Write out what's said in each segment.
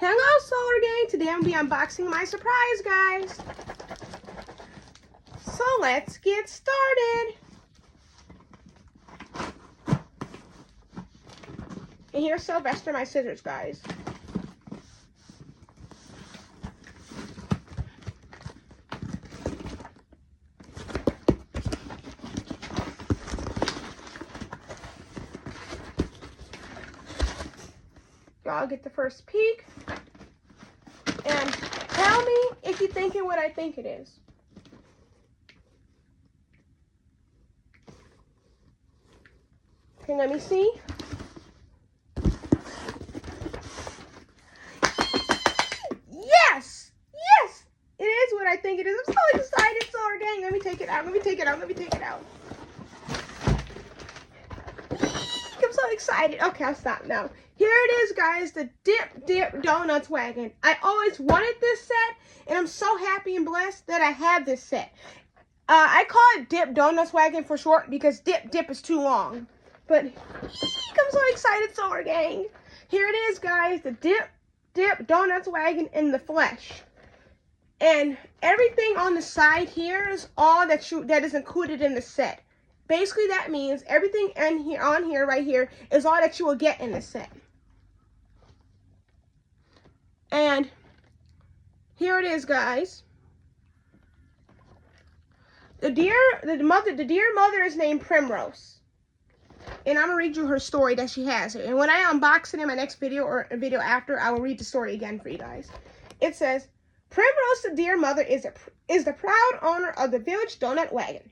Hello, Solar Gang. Today I'm going to be unboxing my surprise, guys. So let's get started. And here's Sylvester, my scissors, guys. I'll get the first peek. And tell me if you're thinking what I think it is. Okay, let me see. Yes! Yes! It is what I think it is. I'm so excited, Solar Gang. Let me take it out. Let me take it out. Let me take it out. I'm so excited. Okay, I'll stop now. Here it is, guys, the Dip Donuts wagon. I always wanted this set, and I'm so happy and blessed that I have this set. I call it Dip Donuts wagon for short because dip is too long. But I'm so excited, Solar Gang. Here it is, guys, the Dip Donuts wagon in the flesh. And everything on the side here is all that is included in the set. Basically, that means everything on here, right here, is all that you will get in the set. And here it is, guys. The dear mother is named Primrose. And I'm going to read you her story that she has. And when I unbox it in my next video or a video after, I will read the story again for you guys. It says, Primrose, the dear mother, is the proud owner of the village donut wagon.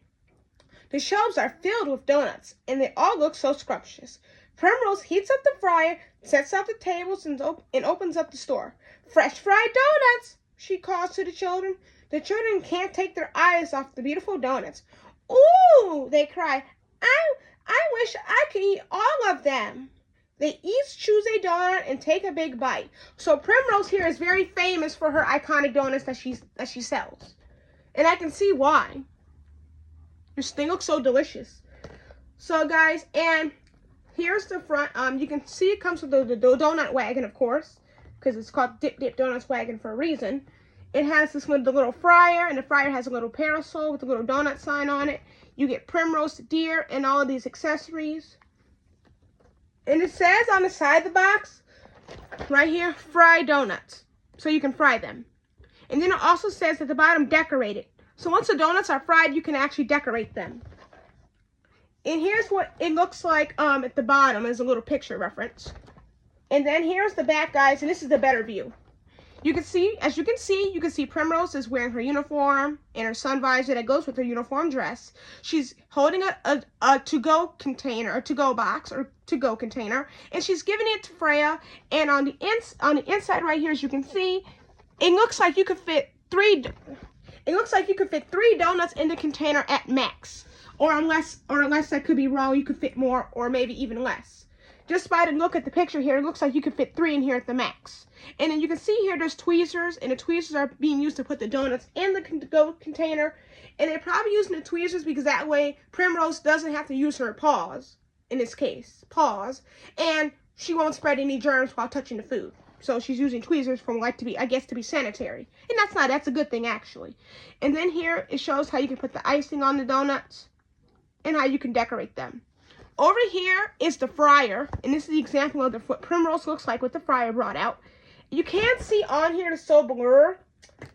The shelves are filled with donuts, and they all look so scrumptious. Primrose heats up the fryer, sets out the tables, and opens up the store. Fresh fried donuts, she calls to the children. The children can't take their eyes off the beautiful donuts. Ooh, they cry. I wish I could eat all of them. They each choose a donut and take a big bite. So Primrose here is very famous for her iconic donuts that she sells. And I can see why. This thing looks so delicious. So guys, and here's the front. You can see it comes with the donut wagon, of course, because it's called Dip Donuts wagon for a reason. It has the little fryer, and the fryer has a little parasol with a little donut sign on it. You get Primrose the deer and all of these accessories. And it says on the side of the box, right here, fried donuts. So you can fry them. And then it also says at the bottom, decorated. So once the donuts are fried, you can actually decorate them. And here's what it looks like at the bottom as a little picture reference. And then here's the back, guys, and this is the better view. You can see Primrose is wearing her uniform and her sun visor that goes with her uniform dress. She's holding a to-go container, a to-go box or to-go container, and she's giving it to Freya. And on the inside right here, as you can see, it looks like you could fit three donuts in the container at max. Or unless I could be wrong, you could fit more or maybe even less. Just by the look at the picture here, it looks like you could fit 3 in here at the max. And then you can see here there's tweezers, and the tweezers are being used to put the donuts in the to-go container. And they're probably using the tweezers because that way Primrose doesn't have to use her paws, in this case, and she won't spread any germs while touching the food. So she's using tweezers to be sanitary. And that's a good thing, actually. And then here it shows how you can put the icing on the donuts and how you can decorate them. Over here is the fryer, and this is the example of what Primrose looks like with the fryer brought out. You can't see on here, it's so blur,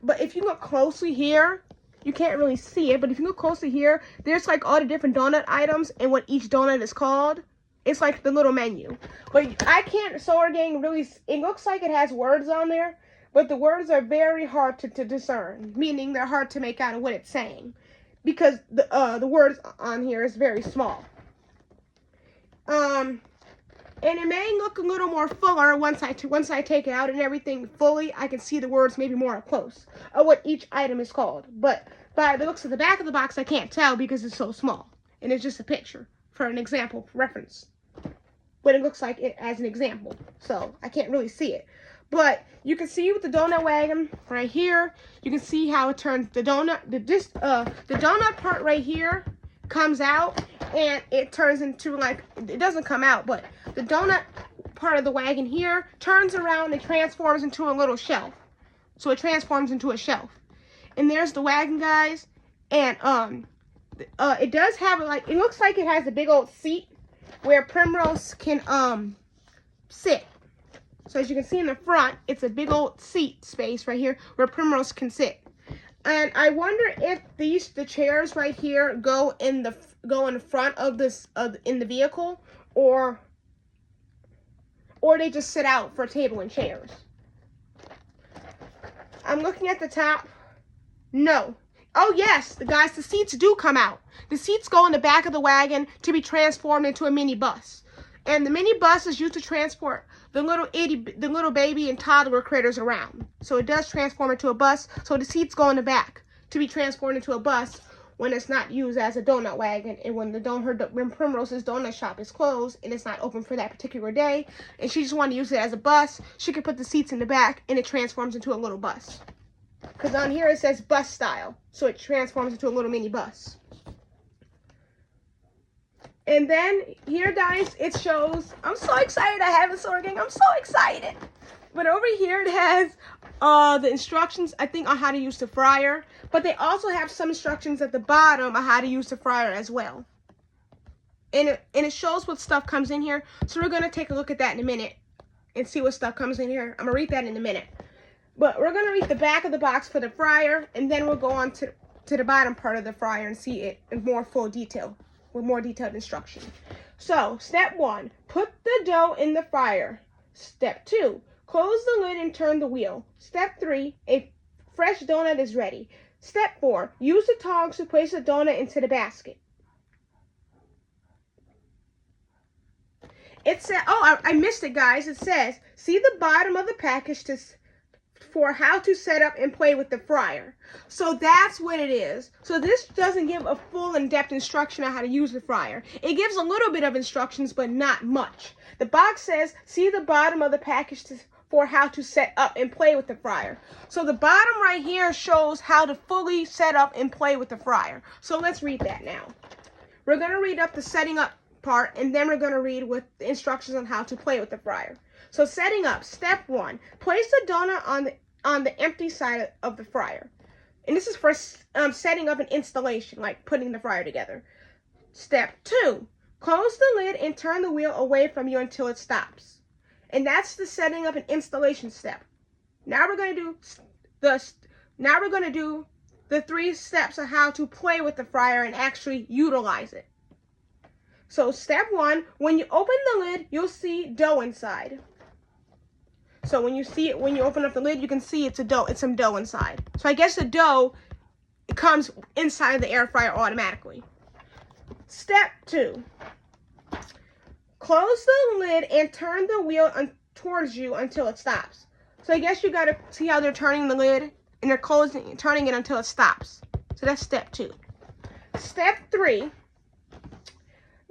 but if you look closely here, you can't really see it, but if you look closely here, there's like all the different donut items and what each donut is called. It's like the little menu. But I can't, Solar Gang, really, it looks like it has words on there, but the words are very hard to discern, meaning they're hard to make out of what it's saying, because the words on here is very small. And it may look a little more fuller once I take it out and everything fully. I can see the words maybe more up close of what each item is called. But by the looks of the back of the box, I can't tell because it's so small. And it's just a picture for an example reference. But it looks like it as an example. So I can't really see it. But you can see with the donut wagon right here, you can see how it turns the donut part right here comes out, and it turns into, like, it doesn't come out, but the donut part of the wagon here turns around and transforms into a little shelf. So it transforms into a shelf. And there's the wagon, guys. And it does have, like, it looks like it has a big old seat where Primrose can sit. So as you can see in the front, it's a big old seat space right here where Primrose can sit. And I wonder if the chairs right here go in the front of this in the vehicle, or they just sit out for a table and chairs. I'm looking at the top. No. Oh yes, guys, the seats do come out. The seats go in the back of the wagon to be transformed into a mini bus. And the mini bus is used to transport the little baby and toddler critters around. So it does transform into a bus. So the seats go in the back to be transformed into a bus when it's not used as a donut wagon, and when Primrose's donut shop is closed and it's not open for that particular day, and she just wanted to use it as a bus, she could put the seats in the back and it transforms into a little bus. Because on here it says bus style, so it transforms into a little mini bus. And then here, guys, it shows, I'm so excited I have it sorting, I'm so excited. But over here it has the instructions, I think, on how to use the fryer. But they also have some instructions at the bottom on how to use the fryer as well. And it shows what stuff comes in here. So we're going to take a look at that in a minute and see what stuff comes in here. I'm going to read that in a minute. But we're going to read the back of the box for the fryer, and then we'll go on to the bottom part of the fryer and see it in more full detail, with more detailed instruction. So, step 1, put the dough in the fryer. Step 2, close the lid and turn the wheel. Step 3, a fresh donut is ready. Step 4, use the tongs to place the donut into the basket. It said, oh, I missed it, guys. It says, see the bottom of the package for how to set up and play with the fryer. So that's what it is. So this doesn't give a full in-depth instruction on how to use the fryer. It gives a little bit of instructions, but not much. The box says, see the bottom of the package for how to set up and play with the fryer. So the bottom right here shows how to fully set up and play with the fryer. So let's read that now. We're going to read up the setting up part, and then we're going to read with the instructions on how to play with the fryer. So setting up, step 1, place the donut on the empty side of the fryer. And this is for setting up an installation, like putting the fryer together. Step 2, close the lid and turn the wheel away from you until it stops. And that's the setting up an installation step. Now we're going to do the 3 steps of how to play with the fryer and actually utilize it. So step 1, when you open the lid, you'll see dough inside. So when you open up the lid, you can see it's some dough inside. So I guess the dough comes inside the air fryer automatically. Step 2, close the lid and turn the wheel towards you until it stops. So I guess you gotta see how they're turning the lid, and they're turning it until it stops. So that's step 2. Step 3,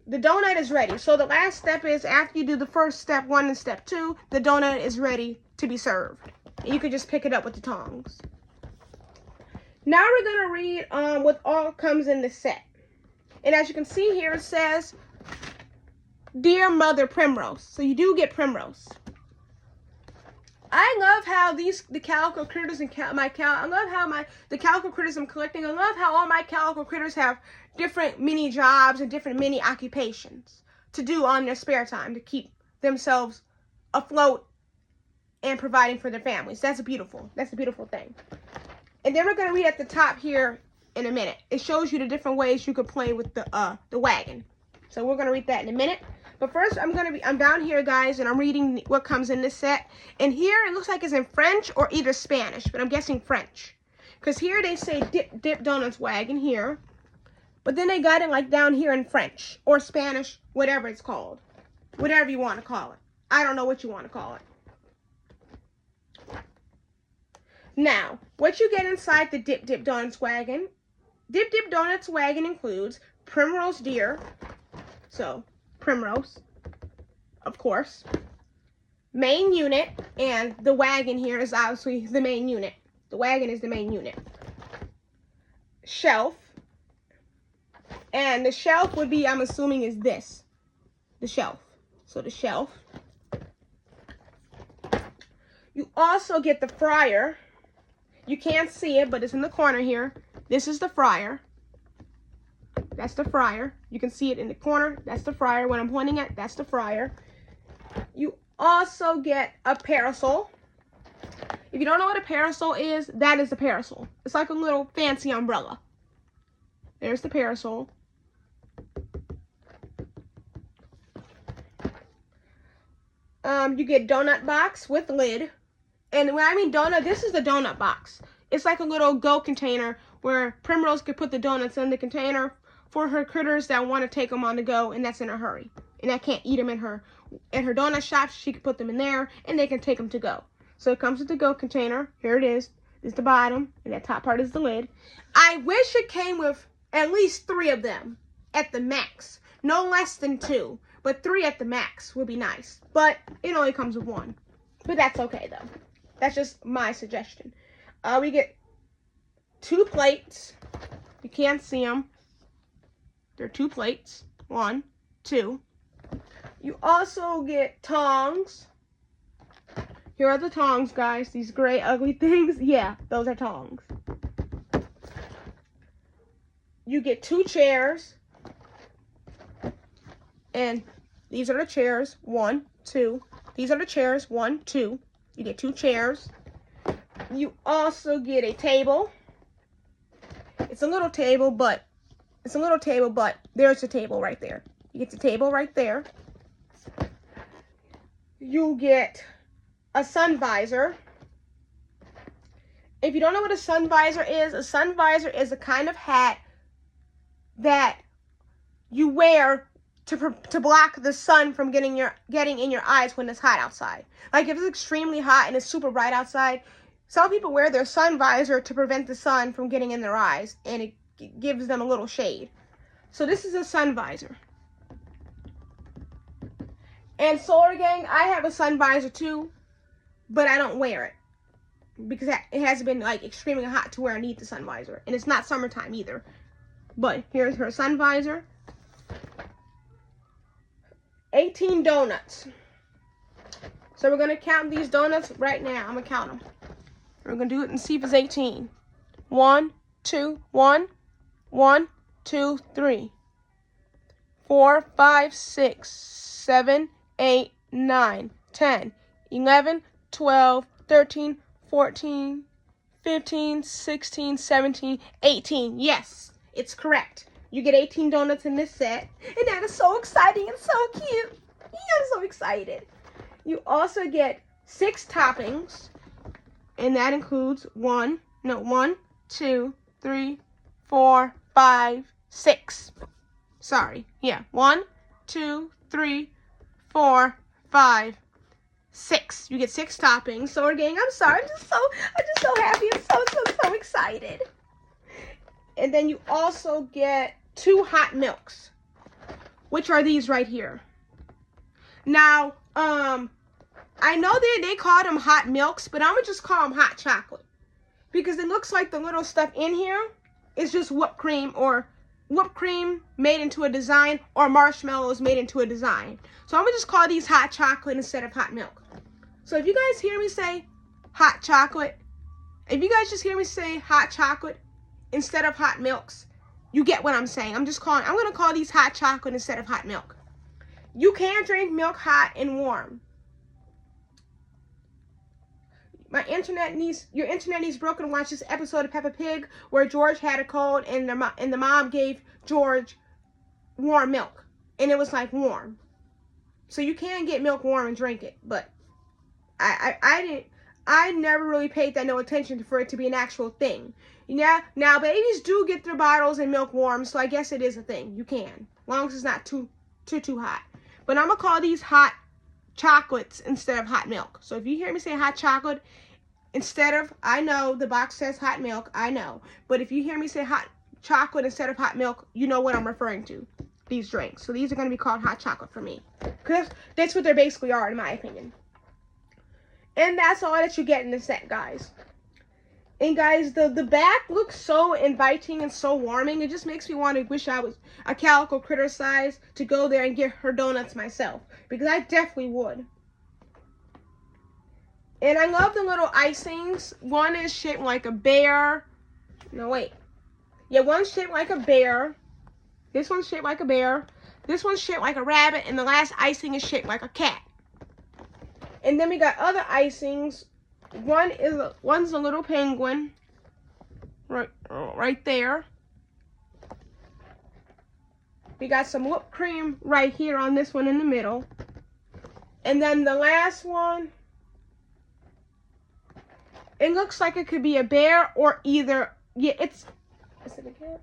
the donut is ready. So the last step is, after you do the first step 1 and step 2, the donut is ready to be served. And you can just pick it up with the tongs. Now we're going to read what all comes in the set. And as you can see here, it says, Dear Mother Primrose. So you do get Primrose. I love how the calico critters and the calico critters I'm collecting, I love how all my calico critters have different mini jobs and different mini occupations to do on their spare time to keep themselves afloat and providing for their families. That's a beautiful thing. And then we're going to read at the top here in a minute. It shows you the different ways you could play with the wagon. So we're going to read that in a minute. But first, I'm down here, guys, and I'm reading what comes in this set. And here, it looks like it's in French or either Spanish, but I'm guessing French. Because here they say Dip Donuts Wagon here. But then they got it like down here in French or Spanish, whatever it's called. Whatever you want to call it. I don't know what you want to call it. Now, what you get inside the Dip Donuts Wagon. Dip Donuts Wagon includes Primrose Deer. So, Primrose, of course. Main unit, and the wagon here is obviously the main unit. The wagon is the main unit. Shelf. And the shelf would be, I'm assuming, is this. The shelf. So the shelf. You also get the fryer. You can't see it, but it's in the corner here. This is the fryer. That's the fryer. You can see it in the corner. That's the fryer. What I'm pointing at, that's the fryer. You also get a parasol. If you don't know what a parasol is, that is a parasol. It's like a little fancy umbrella. There's the parasol. You get donut box with lid. And when I mean donut, this is the donut box. It's like a little go container where Primrose could put the donuts in the container for her critters that want to take them on the go, and that's in a hurry. And that can't eat them in her donut shop. She could put them in there, and they can take them to go. So it comes with the go container. Here it is. This is the bottom, and that top part is the lid. I wish it came with at least 3 of them at the max. No less than 2, but 3 at the max would be nice. But it only comes with 1. But that's okay, though. That's just my suggestion. We get 2 plates. You can't see them. There are 2 plates. 1, 2. You also get tongs. Here are the tongs, guys. These gray, ugly things. Yeah, those are tongs. You get 2 chairs. And these are the chairs. 1, 2. These are the chairs. 1, 2. You get 2 chairs. You also get a table. It's a little table, but there's a table right there. You get the table right there. You get a sun visor. If you don't know what a sun visor is a kind of hat that you wear to block the sun from getting in your eyes when it's hot outside. Like if it's extremely hot and it's super bright outside, some people wear their sun visor to prevent the sun from getting in their eyes, and it gives them a little shade. So this is a sun visor. And Solar Gang, I have a sun visor too, but I don't wear it because it hasn't been like extremely hot to where I need the sun visor, and it's not summertime either. But here's her sun visor. 18 donuts. So we're going to count these donuts right now. I'm going to count them. We're going to do it and see if it's 18. 1, 2, 1, 1, 2, 3, 4, 5, 6, 7, 8, 9, 10, 11, 12, 13, 14, 15, 16, 17, 18. Yes, it's correct. You get 18 donuts in this set, and that is so exciting and so cute. I'm so excited. You also get 6 toppings, and that includes 1, 2, 3, 4, 5, 6. Sorry, yeah, 1, 2, 3, 4, 5, 6. You get 6 toppings. So, gang, I'm sorry. I'm just so happy and so excited. And then you also get 2 hot milks, which are these right here. Now, I know they call them hot milks, but I'm gonna just call them hot chocolate because it looks like the little stuff in here is just whipped cream made into a design, or marshmallows made into a design. So I'm gonna just call these hot chocolate instead of hot milk. So if you guys hear me say hot chocolate, if you guys just hear me say hot chocolate instead of hot milks, you get what I'm saying. I'm gonna call these hot chocolate instead of hot milk. You can drink milk hot and warm. Your internet needs broken to watch this episode of Peppa Pig where George had a cold and the mom gave George warm milk, and it was like warm. So you can get milk warm and drink it, but I never really paid that no attention for it to be an actual thing. Yeah, now babies do get their bottles and milk warm, so I guess it is a thing. You can, as long as it's not too hot. But I'm gonna call these hot chocolates instead of hot milk. So if you hear me say hot chocolate instead of, I know the box says hot milk, I know. But if you hear me say hot chocolate instead of hot milk, you know what I'm referring to. These drinks. So these are gonna be called hot chocolate for me, because that's what they basically are in my opinion. And that's all that you get in the set, guys. And guys, the back looks so inviting and so warming. It just makes me want to wish I was a Calico Critter size to go there and get her donuts myself, because I definitely would. And I love the little icings. One is shaped like a bear. No, wait. Yeah, one's shaped like a bear. This one's shaped like a bear. This one's shaped like a rabbit. And the last icing is shaped like a cat. And then we got other icings. One's a little penguin. Right there. We got some whipped cream right here on this one in the middle. And then the last one, it looks like it could be a bear or either, yeah, is it a cat?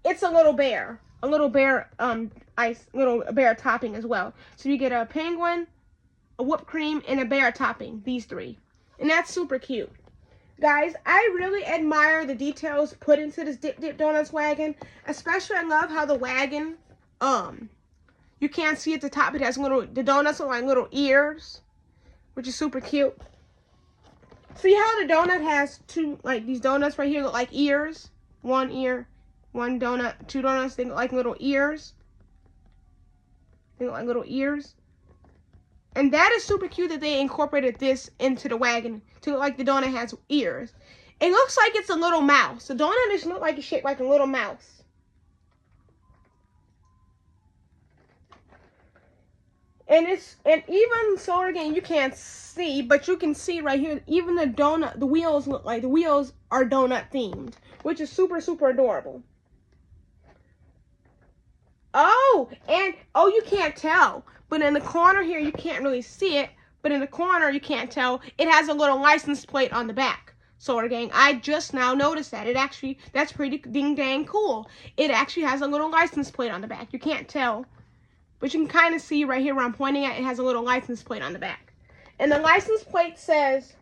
It's a little bear. A little bear, little bear topping as well. So you get a penguin, a whipped cream, and a bear topping, these three. And that's super cute. Guys, I really admire the details put into this Dip Dip Donuts wagon. Especially, I love how the wagon, you can't see at the top. It has the donuts look like little ears, which is super cute. See how the donut has these donuts right here look like ears? One ear, one donut, two donuts, they look like little ears. They look like little ears. And that is super cute that they incorporated this into the wagon to look like the donut has ears. It looks like it's a little mouse. The donut just looks like it's shaped like a little mouse. And even so, again, you can't see, but you can see right here, even the donut, the wheels look like the wheels are donut themed, which is super, super adorable. Oh, you can't tell. But in the corner here, you can't really see it. But in the corner, you can't tell. It has a little license plate on the back. So, gang, I just now noticed that. That's pretty dang cool. It actually has a little license plate on the back. You can't tell. But you can kind of see right here where I'm pointing at. It has a little license plate on the back. And the license plate says,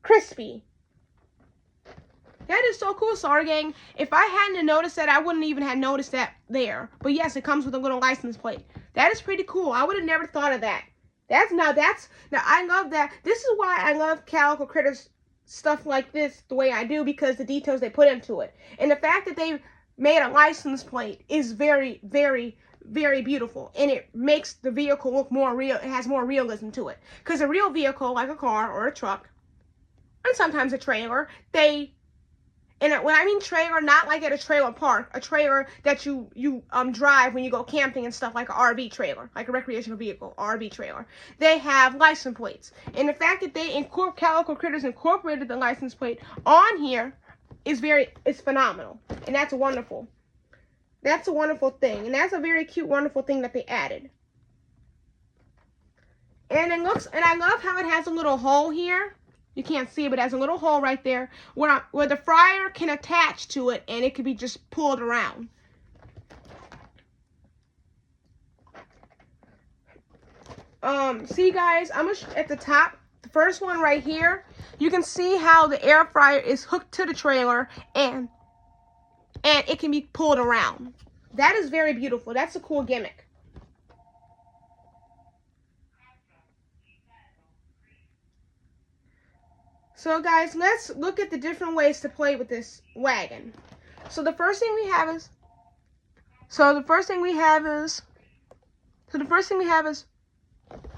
Crispy. That is so cool, Sorry Gang. If I hadn't noticed that, I wouldn't even have noticed that there. But yes, it comes with a little license plate. That is pretty cool. I would have never thought of that. Now I love that. This is why I love Calico Critters stuff like this the way I do, because the details they put into it. And the fact that they made a license plate is very, very, very beautiful. And it makes the vehicle look more real. It has more realism to it. Because a real vehicle, like a car or a truck, and sometimes a trailer, and when I mean trailer, not like at a trailer park, a trailer that you drive when you go camping and stuff, like an RV trailer, like a recreational vehicle, RV trailer. They have license plates. And the fact that Calico Critters incorporated the license plate on here is phenomenal. And that's wonderful. That's a wonderful thing. And that's a very cute, wonderful thing that they added. And I love how it has a little hole here. You can't see it, but it has a little hole right there where the fryer can attach to it, and it can be just pulled around. See, guys, I'm at the top. The first one right here, you can see how the air fryer is hooked to the trailer, and it can be pulled around. That is very beautiful. That's a cool gimmick. So, guys, let's look at the different ways to play with this wagon. So the first thing we have is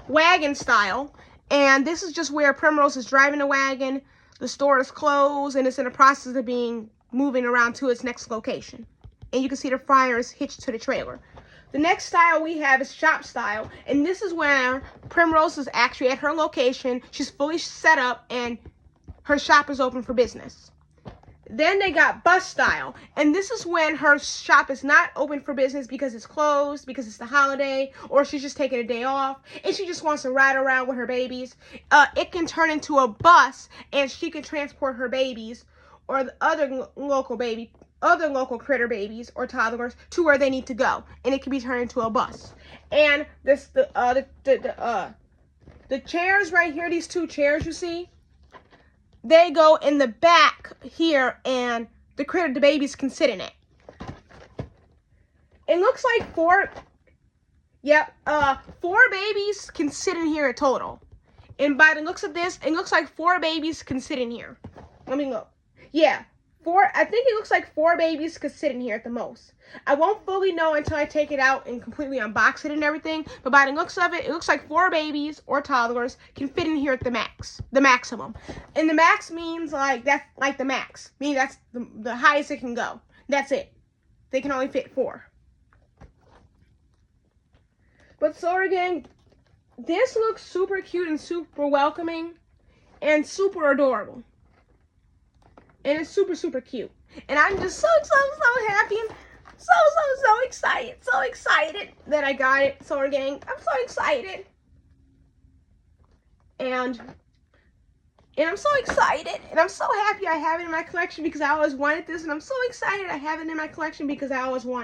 wagon style, and this is just where Primrose is driving the wagon. The store is closed, and it's in the process of moving around to its next location. And you can see the fryer is hitched to the trailer. The next style we have is shop style, and this is where Primrose is actually at her location. She's fully set up, and her shop is open for business. Then they got bus style, and this is when her shop is not open for business because it's closed, because it's the holiday, or she's just taking a day off, and she just wants to ride around with her babies. It can turn into a bus, and she can transport her babies or the other local critter babies or toddlers to where they need to go, and it can be turned into a bus. And the chairs right here, these two chairs you see, they go in the back here, and the babies can sit in it. It looks like four babies can sit in here in total. And by the looks of this, it looks like 4 babies can sit in here. Let me look. Yeah, I think it looks like 4 babies could sit in here at the most. I won't fully know until I take it out and completely unbox it and everything, but by the looks of it, it looks like 4 babies or toddlers can fit in here at the maximum. And the max means like, that's like the max, meaning that's the highest it can go. That's it. They can only fit 4. But Sorry Gang, this looks super cute and super welcoming and super adorable. And it's super, super cute. And I'm just so happy and so excited that I got it, Sorry Gang. I'm so excited. And I'm so excited. And I'm so happy I have it in my collection because I always wanted this. And I'm so excited I have it in my collection because I always wanted it.